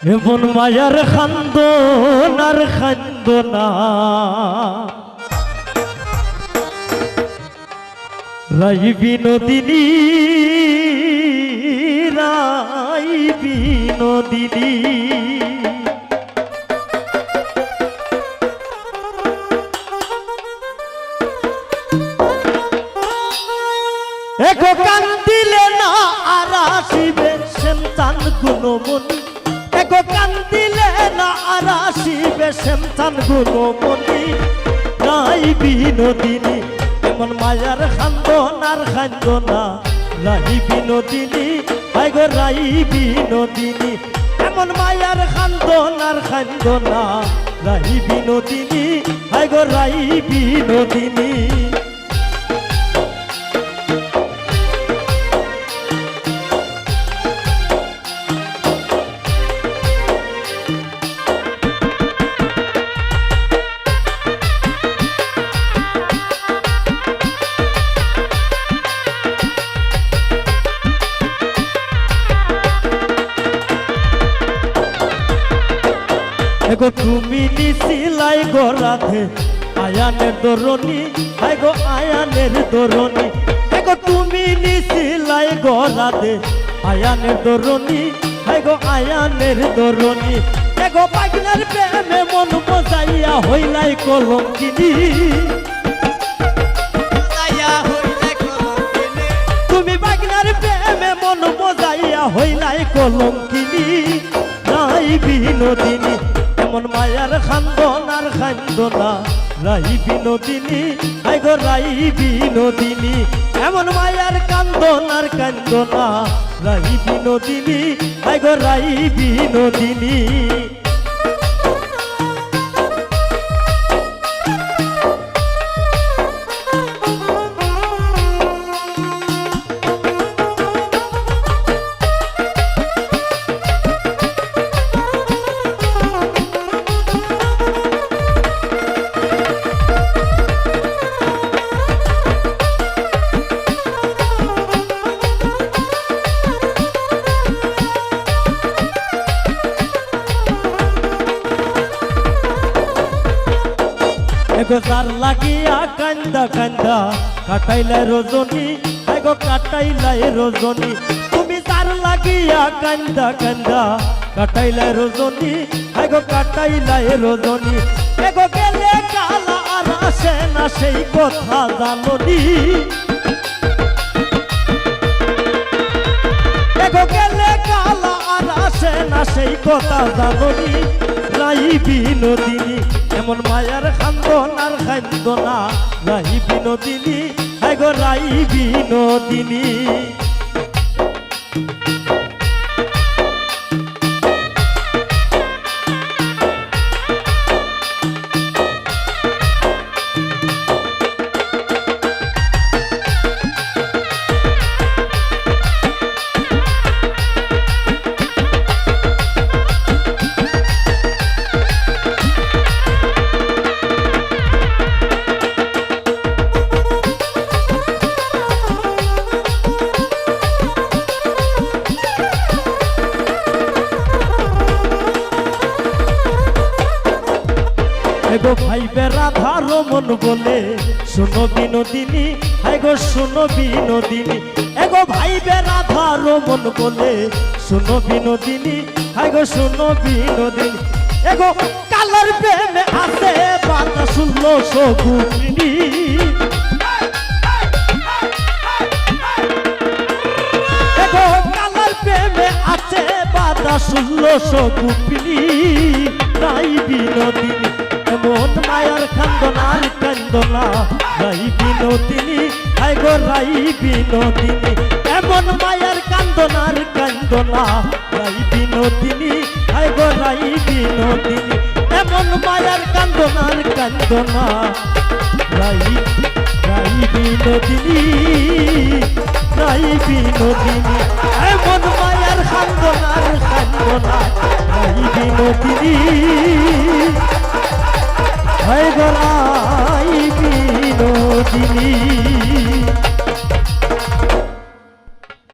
এমন মায়ার খান্দন আর খান্দনা রাই বিনোদিনী রাই বিনোদিনী এগো কান্দিলে না আর আসিবে সন্তান গুণমণি এগো কান্দিলে না আর আসিবে সন্তান গুণমণি রাই বিনোদিনী এমন মায়ার খান্দন আর খান্দনা রাই বিনোদিনী গো রাই বিনোদিনী এমন মায়ার খান্দন আর খান্দনা রাই বিনোদিনী গো রাই বিনোদিনী এগো তুমি নিছিলাই গো রাধে আয়ানের দরনি গো আয়ানের দরনি এগো তুমি নিছিলাই গো রাধে আয়ানের দরনি গো আয়ানের দরনি এগো পাগলার প্রেমে মন বজাইয়া হইলাই কলঙ্কিনী তুমি পাগলার প্রেমে মন বজাইয়া হইলাই কলঙ্কিনী রাই বিনোদিনী এমন মায়ার খান্দন আর খান্দনা রাই বিনোদিনী গো রাই বিনোদিনী এমন মায়ার কান্দন আর কান্দনা রাই বিনোদিনী গো রাই বিনোদিনী এগো যার লাগিয়া কান্দা কান্দা কাটাইলে রজনী এগো কাটাইলাই রজনী তুমি যার লাগিয়া কান্দা কান্দা কাটাইলে রজনী এগো কাটাইলাই রজনী এগো গেলে কালা আর আসে না সেই কথা জাননি এগো গেলে কালা আর আসে না সেই কথা জাননি রাই বিনোদিনী এমন মায়ার খান্দন আর খান্দনা রাই বিনোদিনী গো রাই বিনোদিনী এগো ভাইবে রাধা রমন বলে শোনো বিনোদিনী গো শোনো বিনোদিনী এগো ভাইবে রাধা রমন বলে শোনো বিনোদিনী গো শোনো বিনোদিনী এগো কালার প্রেমে আছে বাতা শুনলো সগুনি এগো কালার প্রেমে আছে বাতা শুনলো সগুনি রাই বিনোদিনী এমন মায়ার খান্দনার কান্দনা রাই বিনোদিনী গো রাই বিনোদিনী এমন মায়ার কান্দনার কান্দনা রাই বিনোদিনী গো রাই বিনোদিনী এমন মায়ার কান্দনার কান্দনা রাই রাই বিনোদিনী রাই বিনোদিনী এমন মায়ার কান্দনার কান্দনা রাই বিনোদিনী গো রাই বিনোদিনী